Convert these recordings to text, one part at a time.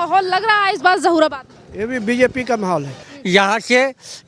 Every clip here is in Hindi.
माहौल लग रहा है इस बार जहूराबाद में? ये भी बीजेपी का माहौल है। यहाँ से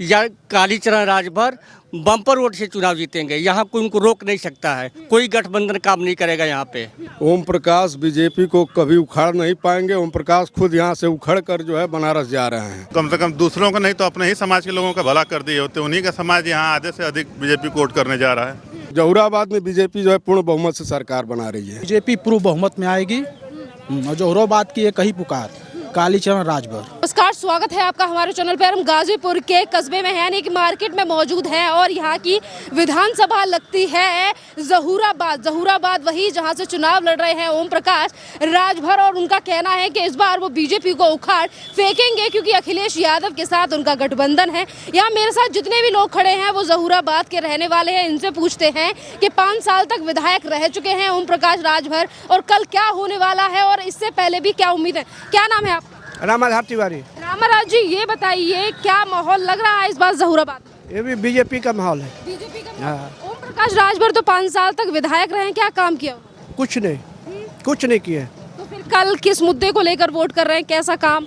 या कालीचरण राजभर बम्पर वोट से चुनाव जीतेंगे। यहाँ कोई उनको रोक नहीं सकता है, कोई गठबंधन काम नहीं करेगा यहाँ पे। ओम प्रकाश बीजेपी को कभी उखाड़ नहीं पाएंगे। ओम प्रकाश खुद यहाँ से उखड़ कर जो है बनारस जा रहे हैं। कम से कम दूसरों का नहीं तो अपने ही समाज के लोगों का भला कर दिए होते। उन्हीं का समाज यहाँ आधे से अधिक बीजेपी को वोट करने जा रहा है। जहूराबाद में बीजेपी जो है पूर्ण बहुमत से सरकार बना रही है। बीजेपी पूर्ण बहुमत में आएगी और जहूराबाद की एक ही पुकार, कालीचरण राजभर। नमस्कार, स्वागत है आपका हमारे चैनल पर। हम गाजीपुर के कस्बे में हैं, यानी कि मार्केट में मौजूद हैं और यहाँ की विधानसभा लगती है जहूराबाद वही जहाँ से चुनाव लड़ रहे हैं ओम प्रकाश राजभर। और उनका कहना है कि इस बार वो बीजेपी को उखाड़ फेंकेंगे क्योंकि अखिलेश यादव के साथ उनका गठबंधन है। यहाँ मेरे साथ जितने भी लोग खड़े हैं वो जहूराबाद के रहने वाले हैं। इनसे पूछते हैं कि 5 साल तक विधायक रह चुके हैं ओम प्रकाश राजभर और कल क्या होने वाला है और इससे पहले भी क्या उम्मीद है। क्या नाम है आपका? रामाधार तिवारी। रामाराज जी, ये बताइए क्या माहौल लग रहा है इस बार जहूराबाद में? ये भी बीजेपी का माहौल है। बीजेपी का ओम प्रकाश राजभर तो 5 साल तक विधायक रहे हैं, क्या काम किया? कुछ नहीं किए। तो फिर कल किस मुद्दे को लेकर वोट कर रहे हैं, कैसा काम?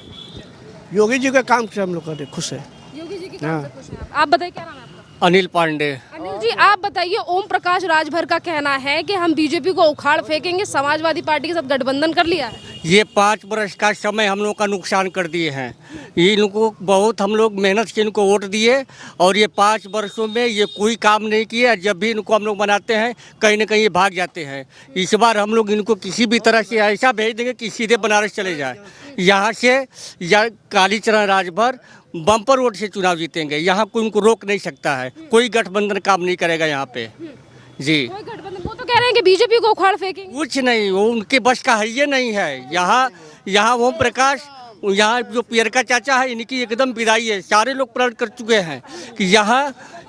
योगी जी का काम से हम लोग करते खुश है। योगी जी के काम से खुश हैं आप बताइए, क्या नाम है आपका? अनिल पांडे। अनिल जी, आप बताइए, ओम प्रकाश राजभर का कहना है कि हम बीजेपी को उखाड़ फेंकेंगे, समाजवादी पार्टी के साथ गठबंधन कर लिया है। ये 5 वर्ष का समय हम लोग का नुकसान कर दिए हैं। इनको बहुत हम लोग मेहनत से इनको वोट दिए और ये 5 वर्षों में ये कोई काम नहीं किया। जब भी इनको हम लोग बनाते हैं कहीं ना कहीं ये भाग जाते हैं। इस बार हम लोग इनको किसी भी तरह से ऐसा भेज देंगे कि सीधे बनारस चले जाए। यहाँ से या कालीचरण राजभर बम्पर वोट से चुनाव जीतेंगे। यहाँ कोई उनको रोक नहीं सकता है, कोई गठबंधन काम नहीं करेगा यहाँ पे। जी, कोई गठबंधन, वो तो कह रहे हैं कि बीजेपी को उखाड़ फेंकेंगे। कुछ नहीं, वो उनके बस का है ये नहीं है। यहाँ ओम प्रकाश, यहाँ जो पियर का चाचा है इनकी एकदम विदाई है। सारे लोग प्रण कर चुके हैं कि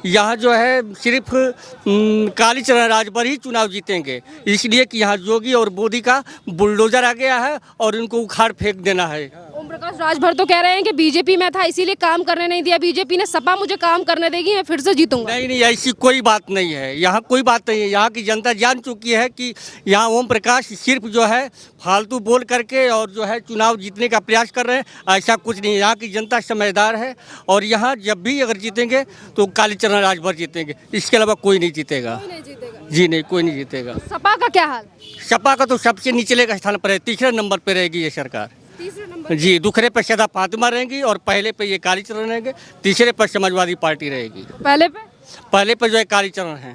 यहाँ जो है सिर्फ कालीचरण राजभर ही चुनाव जीतेंगे, इसलिए कि यहाँ योगी और मोदी का बुलडोजर आ गया है और इनको उखाड़ फेंक देना है। ओम प्रकाश राजभर तो कह रहे हैं कि बीजेपी में था इसीलिए काम करने नहीं दिया, बीजेपी ने सपा मुझे काम करने देगी, मैं फिर से जीतूंगा। नहीं, ऐसी कोई बात नहीं है। यहाँ कोई बात नहीं है। यहाँ की जनता जान चुकी है कि यहाँ ओम प्रकाश सिर्फ जो है फालतू बोल करके और जो है चुनाव जीतने का प्रयास कर रहे हैं। ऐसा कुछ नहीं है। यहाँ की जनता समझदार है और यहाँ जब भी अगर जीतेंगे तो कालीचरण राजभर जीतेंगे, इसके अलावा कोई नहीं जीतेगा। जी नहीं, कोई नहीं जीतेगा। सपा का क्या हाल? सपा का तो सबसे निचले का स्थान पर है, 3रे नंबर पर रहेगी ये सरकार। जी, दूसरे पर सदा फातिमा रहेंगी और पहले पे ये कालीचरण रहेंगे, तीसरे पर समाजवादी पार्टी रहेगी। पहले पर जो है कालीचरण है।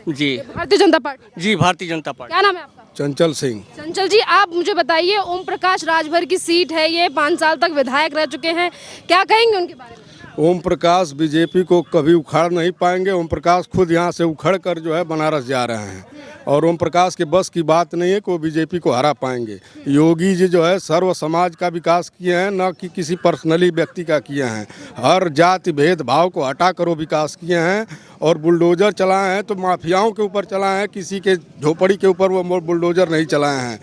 जी, भारतीय जनता पार्टी। जी, भारतीय जनता पार्टी। क्या नाम है आपका? चंचल सिंह। चंचल जी, आप मुझे बताइए, ओम प्रकाश राजभर की सीट है, ये 5 साल तक विधायक रह चुके हैं, क्या कहेंगे उनके बारे में? ओम प्रकाश बीजेपी को कभी उखाड़ नहीं पाएंगे। ओम प्रकाश खुद यहाँ से उखड़ कर जो है बनारस जा रहे हैं और ओम प्रकाश के बस की बात नहीं है कि वो बीजेपी को हरा पाएंगे। योगी जी जो है सर्व समाज का विकास किए हैं, न कि किसी पर्सनली व्यक्ति का किए हैं। हर जाति भेदभाव को हटा कर वो विकास किए हैं और बुलडोजर चलाए हैं तो माफियाओं के ऊपर चलाए हैं, किसी के झोपड़ी के ऊपर वो बुलडोजर नहीं चलाए हैं।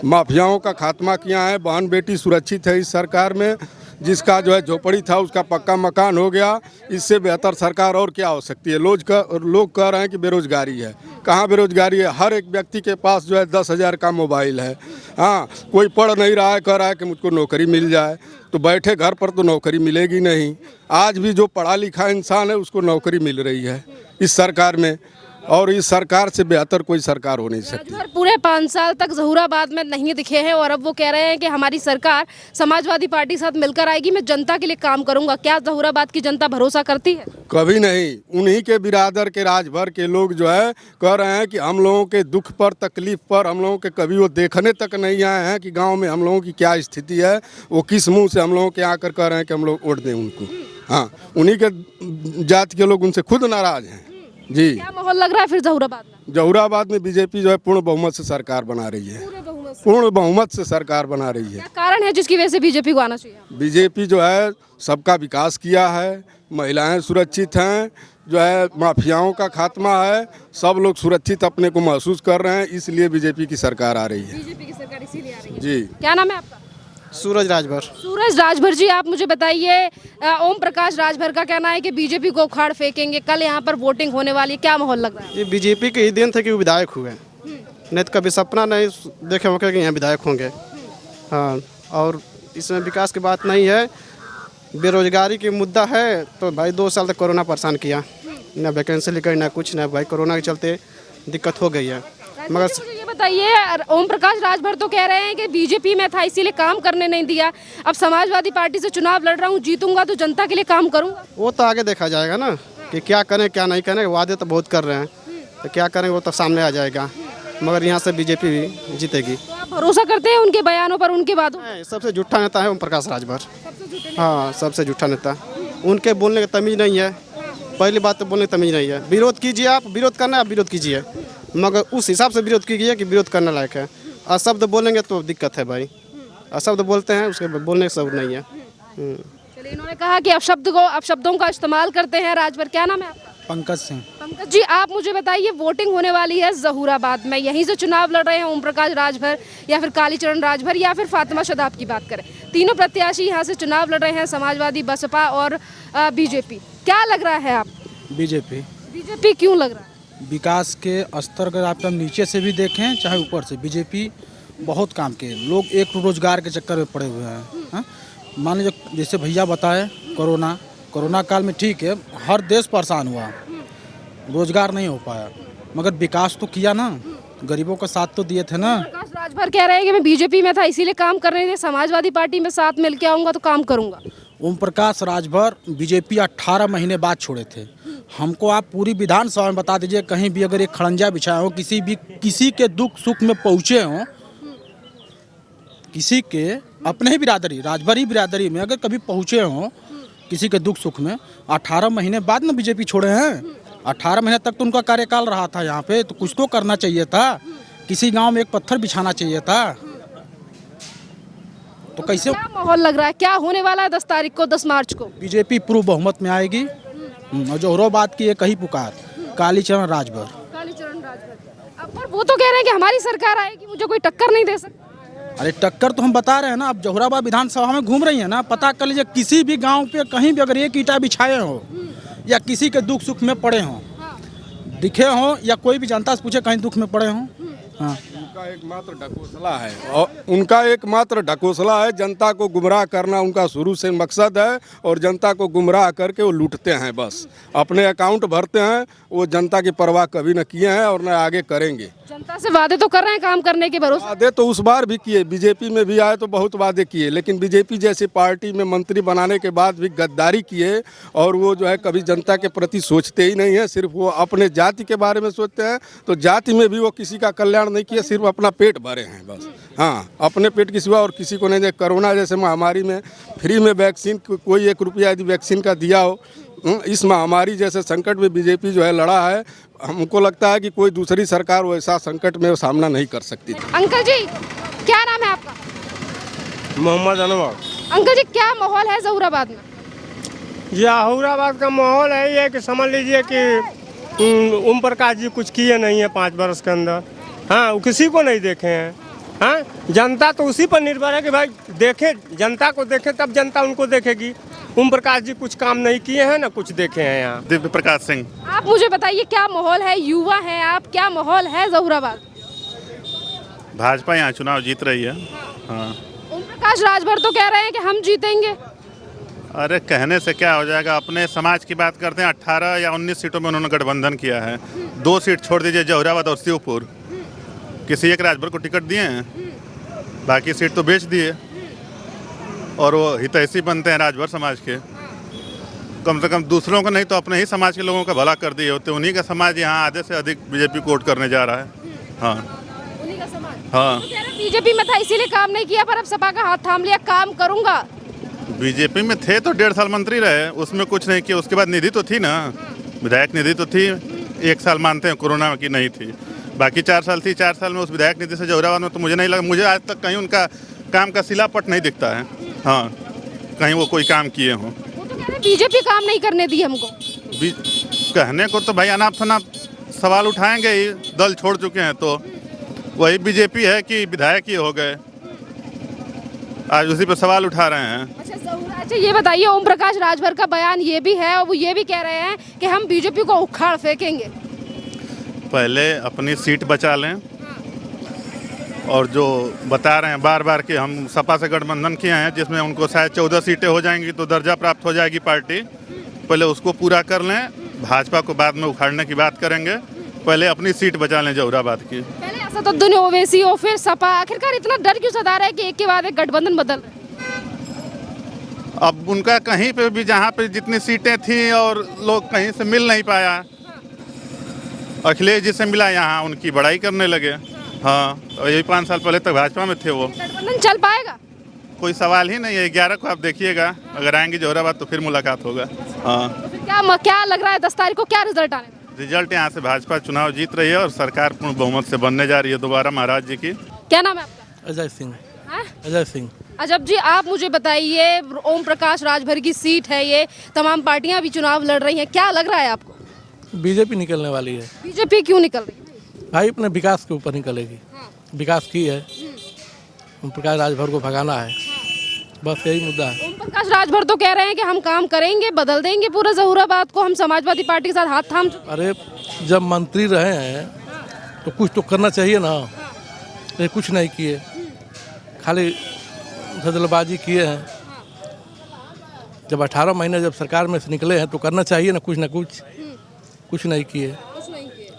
माफियाओं का खात्मा किया है। बहन बेटी सुरक्षित है इस सरकार में। जिसका जो है झोपड़ी था उसका पक्का मकान हो गया। इससे बेहतर सरकार और क्या हो सकती है। लोग कह रहे हैं कि बेरोजगारी है, कहाँ बेरोजगारी है। हर एक व्यक्ति के पास जो है 10,000 का मोबाइल है। हाँ, कोई पढ़ नहीं रहा है, कह रहा है कि मुझको नौकरी मिल जाए, तो बैठे घर पर तो नौकरी मिलेगी नहीं। आज भी जो पढ़ा लिखा इंसान है उसको नौकरी मिल रही है इस सरकार में और इस सरकार से बेहतर कोई सरकार हो नहीं सकती। राजभर पूरे 5 साल तक जहूराबाद में नहीं दिखे हैं और अब वो कह रहे हैं कि हमारी सरकार समाजवादी पार्टी के साथ मिलकर आएगी, मैं जनता के लिए काम करूंगा। क्या जहूराबाद की जनता भरोसा करती है? कभी नहीं। उन्हीं के बिरादर के राजभर के लोग जो है कह रहे हैं कि हम लोगों के दुख पर तकलीफ पर हम लोगों के कभी वो देखने तक नहीं आए हैं कि गाँव में हम लोगों की क्या स्थिति है। वो किस मुँह से हम लोगों के आकर कह रहे हैं कि हम लोग वोट दें उनको। हाँ, उन्हीं के जाति के लोग उनसे खुद नाराज हैं। जी, क्या माहौल लग रहा है फिर जहूराबाद में? जहूराबाद में बीजेपी जो है पूर्ण बहुमत से सरकार बना रही है। पूर्ण बहुमत से सरकार बना रही है। क्या कारण है जिसकी वजह से बीजेपी को आना चाहिए? बीजेपी जो है सबका विकास किया है, महिलाएं सुरक्षित हैं, जो है माफियाओं का खात्मा है, सब लोग सुरक्षित अपने को महसूस कर रहे हैं, इसलिए बीजेपी की सरकार आ रही है। बीजेपी की सरकार इसीलिए आ रही है। जी। क्या नाम है आपका? सूरज राजभर। सूरज राजभर जी, आप मुझे बताइए, ओम प्रकाश राजभर का कहना है कि बीजेपी को उखाड़ फेंकेंगे, कल यहाँ पर वोटिंग होने वाली है, क्या माहौल लग रहा है? ये बीजेपी के ही दिन थे कि वो विधायक हुए, नहीं तो कभी सपना नहीं देखे होंगे कि यहाँ विधायक होंगे। हाँ, और इसमें विकास की बात नहीं है। बेरोजगारी की मुद्दा है तो भाई 2 साल तक कोरोना परेशान किया, ना वैकेंसी निकली ना कुछ, ना भाई कोरोना के चलते दिक्कत हो गई है। मगर मुझे ये बताइए, ओम प्रकाश राजभर तो कह रहे हैं कि बीजेपी में था इसीलिए काम करने नहीं दिया, अब समाजवादी पार्टी से चुनाव लड़ रहा हूँ, जीतूंगा तो जनता के लिए काम करूंगा। वो तो आगे देखा जाएगा ना कि क्या करें क्या नहीं करें। वादे तो बहुत कर रहे हैं, तो क्या करें वो तो सामने आ जाएगा। मगर यहाँ से बीजेपी भी जीतेगी। तो आप भरोसा करते हैं उनके बयानों पर, उनके बातों? सबसे झूठा नेता है ओम प्रकाश राजभर। हाँ, सबसे झूठा नेता। उनके बोलने की तमीज़ नहीं है। पहली बात तो बोलने की तमीज़ नहीं है। विरोध कीजिए, आप विरोध करना है आप विरोध कीजिए, मगर उस हिसाब से विरोध कीजिए कि विरोध करने लायक है। अशब्द बोलेंगे तो दिक्कत है भाई। अशब्द बोलते हैं, उसके बोलने का शब्द नहीं है। चलिए, इन्होंने कहा कि अपशब्दों का इस्तेमाल करते हैं राजभर। क्या नाम है आपका? पंकज सिंह। पंकज जी, आप मुझे बताइए, वोटिंग होने वाली है जहूराबाद में, यहीं से चुनाव लड़ रहे हैं ओम प्रकाश राजभर या फिर कालीचरण राजभर या फिर फातिमा शदाब की बात करें, तीनों प्रत्याशी यहाँ से चुनाव लड़ रहे हैं, समाजवादी, बसपा और बीजेपी। क्या लग रहा है आप? बीजेपी। बीजेपी क्यों लग रहा है? विकास के स्तर अगर आप नीचे से भी देखें चाहे ऊपर से, बीजेपी बहुत काम किए। लोग एक रोजगार के चक्कर में पड़े हुए हैं। हाँ? मान लीजिए जैसे भैया बताए, कोरोना काल में ठीक है हर देश परेशान हुआ, रोजगार नहीं हो पाया, मगर विकास तो किया ना, गरीबों का साथ तो दिए थे ना। प्रकाश राजभर कह रहे हैं कि मैं बीजेपी में था इसीलिए काम कर रहे थे, समाजवादी पार्टी में साथ मिल के आऊंगा तो काम करूंगा। ओम प्रकाश राजभर बीजेपी 18 महीने बाद छोड़े थे। हमको आप पूरी विधानसभा में बता दीजिए, कहीं भी अगर एक खड़ंजा बिछाए हो, किसी के दुख सुख में पहुँचे हों, किसी के अपने ही बिरादरी, राजभर ही बिरादरी में अगर कभी पहुँचे हों किसी के दुख सुख में, 18 महीने बाद ना बीजेपी छोड़े हैं। 18 महीने तक तो उनका कार्यकाल रहा था यहाँ पे, तो कुछ तो करना चाहिए था, किसी गांव में एक पत्थर बिछाना चाहिए था। तो कैसे क्या माहौल लग रहा है, क्या होने वाला है 10 तारीख को, 10 मार्च को? बीजेपी पूर्ण बहुमत में आएगी। और जौहराबाद की एक ही पुकार, कालीचरण राजभर। कालीचरण राजभर। अब पर वो तो कह रहे हैं कि हमारी सरकार आएगी, मुझे कोई टक्कर नहीं दे सकता। अरे टक्कर तो हम बता रहे हैं ना, अब जौहराबाद विधानसभा में घूम रही है ना, पता कर लीजिए किसी भी गांव पे कहीं भी अगर एक ईंटा बिछाए हो या किसी के दुख सुख में पड़े हों, दिखे हों, या कोई भी जनता से पूछे कहीं दुख में पड़े हों। हाँ, उनका एकमात्र ढकोसला है, और उनका एकमात्र ढकोसला है, जनता को गुमराह करना उनका शुरू से मकसद है, और जनता को गुमराह करके वो लूटते हैं, बस अपने अकाउंट भरते हैं। वो जनता की परवाह कभी न किए हैं और न आगे करेंगे। जनता से वादे तो कर रहे हैं काम करने के भरोसे। वादे तो उस बार भी किए, बीजेपी में भी आए तो बहुत वादे किए, लेकिन बीजेपी जैसी पार्टी में मंत्री बनाने के बाद भी गद्दारी किए, और वो जो है कभी जनता के प्रति सोचते ही नहीं है, सिर्फ वो अपने जाति के बारे में सोचते हैं। तो जाति में भी वो किसी का कल्याण नहीं किया, सिर्फ अपना पेट भरे हैं बस। हाँ, अपने पेट के सिवा और किसी को नहीं। कोरोना जैसे महामारी में फ्री में वैक्सीन, कोई 1 रुपया यदि वैक्सीन का दिया हो, इस महामारी जैसे संकट में बीजेपी जो है लड़ा है। हमको लगता है कि कोई दूसरी सरकार वैसा संकट में सामना नहीं कर सकती थी। अंकल जी, क्या नाम है आपका? मोहम्मद अनवर। अंकल जी, क्या माहौल है जहूराबाद में? जहूराबाद का माहौल है ये कि समझ लीजिए कि ओम प्रकाश जी कुछ किए नहीं है 5 वर्ष के अंदर। हाँ, वो किसी को नहीं देखे हैं। हाँ, जनता तो उसी पर निर्भर है कि भाई देखे, जनता को देखे तब जनता उनको देखेगी। ओम प्रकाश जी कुछ काम नहीं किए हैं ना कुछ देखे हैं यहाँ। दिव्य प्रकाश सिंह। आप मुझे बताइए, क्या माहौल है, युवा हैं आप, क्या माहौल है जहूराबाद? भाजपा यहाँ चुनाव जीत रही है। हाँ। ओम प्रकाश राजभर तो कह रहे हैं कि हम जीतेंगे। अरे कहने से क्या हो जाएगा, अपने समाज की बात करते हैं। 18 या 19 सीटों में उन्होंने गठबंधन किया है। 2 सीट छोड़ दीजिए, जौहराबाद और शिवपुर, किसी एक राजभर को टिकट दिए हैं, बाकी सीट तो बेच दिए, और वो हितैषी बनते हैं राजभर समाज के। कम से कम दूसरों का नहीं तो अपने ही समाज के लोगों का भला कर दिए होते। उन्हीं का समाज यहाँ आधे से अधिक बीजेपी को वोट करने जा रहा है। हाँ, उन्हीं का समाज। हाँ। तो कह रहे हैं बीजेपी में था इसीलिए काम नहीं किया, पर अब सपा का हाथ थाम लिया, काम करूंगा। बीजेपी में थे तो 1.5 साल मंत्री रहे, उसमें कुछ नहीं किया। उसके बाद निधि तो थी ना, विधायक निधि तो थी। 1 साल मानते हैं कोरोना की नहीं थी, बाकी 4 साल थी। 4 साल में उस विधायक निधि से जौहराबाद में तो मुझे नहीं लगा, मुझे आज तक कहीं उनका काम का सिलापट नहीं दिखता है। हाँ, कहीं वो कोई काम किए हों। वो तो कह रहे हैं बीजेपी काम नहीं करने दी हमको। कहने को तो भाई अनाप शनाप सवाल उठाएंगे ही, दल छोड़ चुके हैं तो वही बीजेपी है कि विधायक ही हो गए, आज उसी पर सवाल उठा रहे हैं। अच्छा, ये बताइए, ओम प्रकाश राजभर का बयान ये भी है और वो ये भी कह रहे हैं कि हम बीजेपी को उखाड़ फेंकेंगे। पहले अपनी सीट बचा लें और जो बता रहे हैं बार बार कि हम सपा से गठबंधन किए हैं, जिसमें उनको शायद 14 सीटें हो जाएंगी तो दर्जा प्राप्त हो जाएगी पार्टी, पहले उसको पूरा कर लें। भाजपा को बाद में उखाड़ने की बात करेंगे, पहले अपनी सीट बचा लें जहुराबाद की। पहले असदुद्दीन ओवैसी और फिर सपा, आखिरकार इतना डर क्यों सता रहा है कि एक के बाद एक गठबंधन बदल रहा है? अब उनका कहीं पे भी जहाँ पे जितनी सीटें थी और लोग कहीं से मिल नहीं पाया, अखिलेश जी से मिला, यहाँ उनकी बड़ाई करने लगे। हाँ, और यही 5 साल पहले तक भाजपा में थे वो। गठबंधन चल पाएगा? कोई सवाल ही नहीं है। 11 को आप देखिएगा, अगर आएंगे जहुराबाद तो फिर मुलाकात होगा। हाँ, तो फिर क्या लग रहा है 10 तारीख को क्या रिजल्ट आने वाला है? रिजल्ट यहाँ से भाजपा चुनाव जीत रही है और सरकार पूर्ण बहुमत से बनने जा रही है दोबारा महाराज जी की। क्या नाम है आपका? अजय सिंह। हाँ? अजय सिंह। अजब जी, आप मुझे बताइए, ओम प्रकाश राजभर की सीट है ये, तमाम पार्टियां भी चुनाव लड़ रही हैं, क्या लग रहा है आपको? बीजेपी निकलने वाली है। बीजेपी क्यों निकल रही है? भाई अपने विकास के ऊपर निकलेगी। विकास की है, ओम प्रकाश राजभर को भगाना है, बस यही मुद्दा है। ओम प्रकाश राजभर तो कह रहे हैं कि हम काम करेंगे, बदल देंगे पूरा जहूराबाद को, हम समाजवादी पार्टी के साथ हाथ थाम चुके हैं। अरे जब मंत्री रहे हैं तो कुछ तो करना चाहिए ना, ये कुछ नहीं किए, खाली धजलबाजी किए हैं। जब 18 महीने जब सरकार में से निकले हैं तो करना चाहिए ना कुछ कुछ नहीं किए,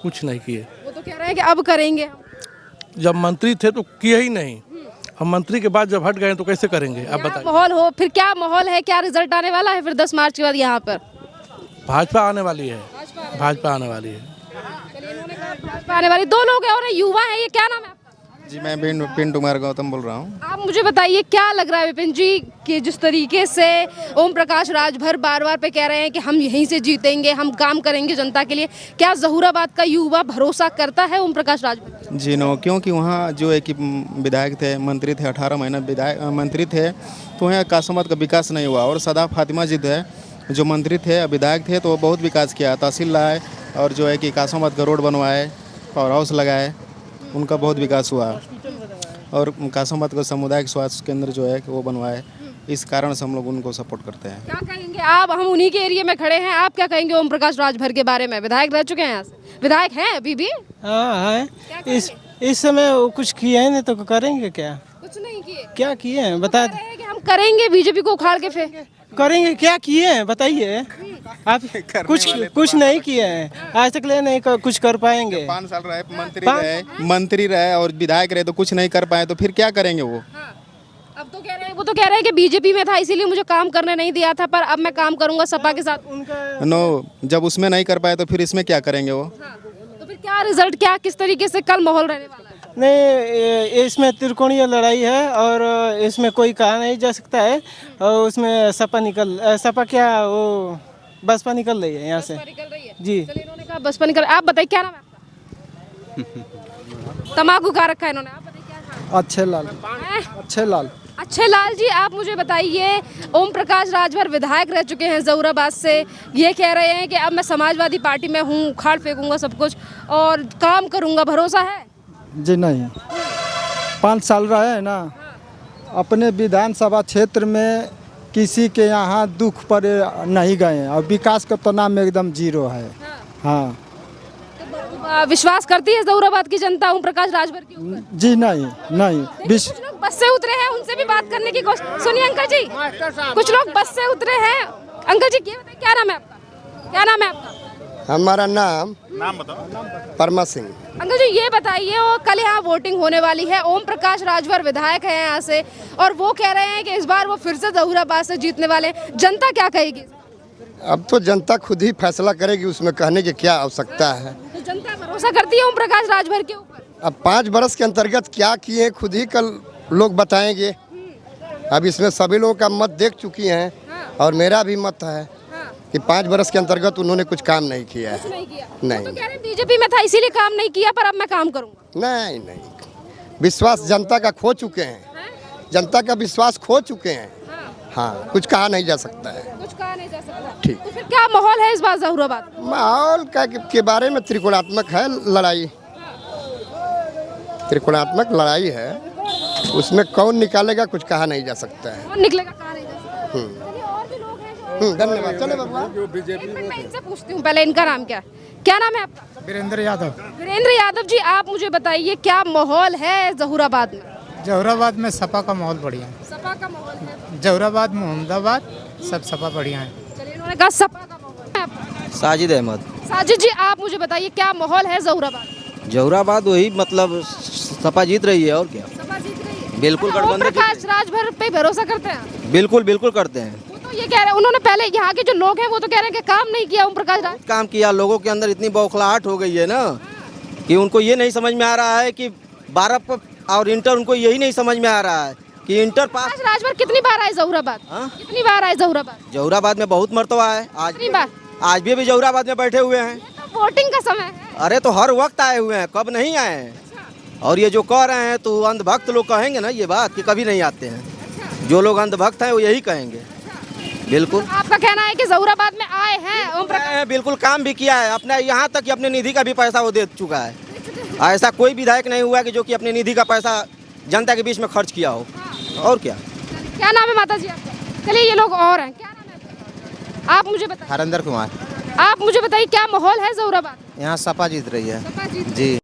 कुछ नहीं किए। वो तो कह रहे हैं कि अब करेंगे। जब मंत्री थे तो किए ही नहीं, हम मंत्री के बाद जब हट गए तो कैसे करेंगे आप बताइए। माहौल हो, फिर क्या माहौल है, क्या रिजल्ट आने वाला है फिर 10 मार्च के बाद यहाँ पर? भाजपा आने वाली है, भाजपा आने वाली है। भाजपा आने वाली। 2 लोग हैं और युवा हैं, ये क्या नाम है आपका? जी, मैं पिंटू कुमार गौतम बोल रहा हूँ। आप मुझे बताइए, क्या लग रहा है विपिन जी कि जिस तरीके से ओम प्रकाश राजभर बार बार पे कह रहे हैं कि हम यहीं से जीतेंगे, हम काम करेंगे जनता के लिए, क्या जहूराबाद का युवा भरोसा करता है ओम प्रकाश राजभर? जी नो, क्योंकि वहाँ जो है कि विधायक थे, मंत्री थे, 18 महीना विधायक मंत्री थे, तो वहाँ कासोमत का विकास नहीं हुआ। और सदा फातिमा जी थे जो मंत्री थे, विधायक थे, तो वो बहुत विकास किया, तहसील लाए और जो है कि कासोमत का रोड बनवाए, पावर हाउस लगाए, उनका बहुत विकास हुआ। और कासोमत का सामुदायिक स्वास्थ्य केंद्र जो है कि वो बनवाए, इस कारण से हम लोग उनको सपोर्ट करते हैं। क्या कहेंगे आप? हम उन्हीं के एरिया में खड़े हैं, आप क्या कहेंगे ओम प्रकाश राजभर के बारे में? विधायक रह चुके हैं, यहाँ से विधायक हैं अभी भी? हाँ है। इस समय वो कुछ किए हैं नहीं तो करेंगे क्या? कुछ नहीं किए। क्या किए हैं बता कह रहे हैं कि हम करेंगे, बीजेपी को उखाड़ के फेंक करेंगे। क्या किए हैं बताइए आप? कुछ नहीं किए हैं आज तक, ले नहीं कुछ कर पाएंगे। 5 साल रहे मंत्री रहे और विधायक रहे तो कुछ नहीं कर पाए, तो फिर क्या करेंगे वो? अब तो कह रहे हैं, वो तो कह रहे हैं कि बीजेपी में था इसीलिए मुझे काम करने नहीं दिया था, पर अब मैं काम करूंगा सपा के साथ। नो, जब उसमें नहीं कर पाए तो फिर इसमें क्या करेंगे वो? तो फिर क्या रिजल्ट, क्या किस तरीके से कल माहौल रहने वाला है? नहीं, इसमें त्रिकोणीय लड़ाई है और इसमें कोई कहा नहीं जा सकता है। और उसमें सपा क्या वो बसपा निकल रही है यहाँ से। जी, इन्होंने कहा बसपा निकल। आप बताइए क्या नाम है आपका? तम्बाकू खा रखा है इन्होंने, आप बताइए क्या खा? अच्छे लाल। अच्छे लाल जी, आप मुझे बताइए, ओम प्रकाश राजभर विधायक रह चुके हैं जहूराबाद से, ये कह रहे हैं कि अब मैं समाजवादी पार्टी में हूँ, उखाड़ फेंकूंगा सब कुछ और काम करूंगा, भरोसा है? जी नहीं, 5 साल रहे हैं ना, अपने विधानसभा क्षेत्र में किसी के यहाँ दुख पर नहीं गए हैं और विकास का तो नाम एकदम जीरो है। हाँ, विश्वास करती है जहूराबाद की जनता ओम प्रकाश राजभर के ऊपर? जी नहीं। कुछ लोग बस से उतरे हैं, उनसे भी बात करने की कोशिश। सुनिए अंकल जी, कुछ लोग बस से उतरे हैं। अंकल जी ये बताइए, क्या नाम है आपका? क्या नाम है आपका? हमारा नाम बताओ। परमा सिंह। अंकल जी ये बताइए, वो कल यहाँ वोटिंग होने वाली है, ओम प्रकाश राजभर विधायक है यहाँ से और वो कह रहे हैं कि इस बार वो फिर से जहूराबाद से जीतने वाले हैं, जनता क्या कहेगी? अब तो जनता खुद ही फैसला करेगी, उसमें कहने की क्या आवश्यकता है। तो जनता भरोसा करती है ओम प्रकाश राजभर के ऊपर? अब 5 बरस के अंतर्गत क्या किए खुद ही कल लोग बताएंगे। अब इसमें सभी लोगों का मत देख चुकी हैं और मेरा भी मत है कि 5 बरस के अंतर्गत उन्होंने कुछ काम नहीं किया है। नहीं, तो कह रहे हैं बीजेपी में था इसीलिए काम नहीं किया, पर अब मैं काम करूंगा। नहीं, विश्वास जनता का खो चुके हैं, जनता का विश्वास खो चुके हैं। हाँ, कुछ कहा नहीं जा सकता है। कुछ कहा नहीं जा सकता। ठीक। तो फिर क्या माहौल है इस बार जहूराबाद? माहौल के बारे में त्रिकोणात्मक है लड़ाई, त्रिकोणात्मक लड़ाई है, उसमें कौन निकालेगा कुछ कहा नहीं जा सकता है। कौन निकलेगा कहा नहीं जा सकता। और भी लोग हैं धन्यवाद। चले बबुआ। मैं इनसे पूछती हूँ पहले, इनका नाम क्या है? क्या नाम है आपका? वीरेंद्र यादव। वीरेंद्र यादव जी, आप मुझे बताइए क्या माहौल है जहूराबाद में? जहूराबाद में सपा का माहौल बढ़िया है। सपा का माहौल है। जहूराबाद मोहम्मदाबाद सब सपा बढ़िया है। चलिए, उन्होंने कहा सपा का माहौल है आपका। साजिद अहमद। साजिद जी, आप मुझे बताइए क्या माहौल है जहूराबाद? जहूराबाद वही मतलब सपा जीत रही है और क्या। सपा जीत रही है। बिल्कुल ओम गठबंधन जीत प्रकाश राजभर पे भरोसा करते हैं? बिल्कुल बिल्कुल करते हैं। वो तो ये कह रहे हैं, उन्होंने पहले यहाँ के जो लोग हैं वो तो कह रहे हैं कि काम नहीं किया ओम प्रकाश राज। काम किया, लोगों के अंदर इतनी बौखलाहट हो गई है ना कि उनको ये नहीं समझ में आ रहा है कि 12 और इंटर, उनको यही नहीं समझ में आ रहा है कि इंटर पास। प्रकाश राजभर कितनी बार आए जहूराबाद? कितनी बार आए जहूराबाद? जहूराबाद में बहुत मरतबा है। कितनी बार? आज भी जहूराबाद में बैठे हुए हैं। तो वोटिंग का समय है। अरे तो हर वक्त आए हुए हैं, कब नहीं आए हैं। और ये जो कह रहे हैं तो अंधभक्त लोग कहेंगे ना ये बात कि कभी नहीं आते हैं। जो लोग अंधभक्त हैं वो यही कहेंगे। बिल्कुल। आपका कहना है कि जहूराबाद में आए हैं ओम प्रकाश? बिल्कुल, काम भी किया है अपने, यहाँ तक कि अपने निधि का भी पैसा वो दे चुका है। ऐसा कोई विधायक नहीं हुआ कि जो कि अपने निधि का पैसा जनता के बीच में खर्च किया हो। और क्या। क्या नाम है माता जी आपका? चलिए, ये लोग और हैं। क्या नाम है आप मुझे बताइए? हरेंद्र कुमार। आप मुझे बताइए क्या माहौल है जहूराबाद? यहाँ सपा जीत रही है। सपा जीत जी।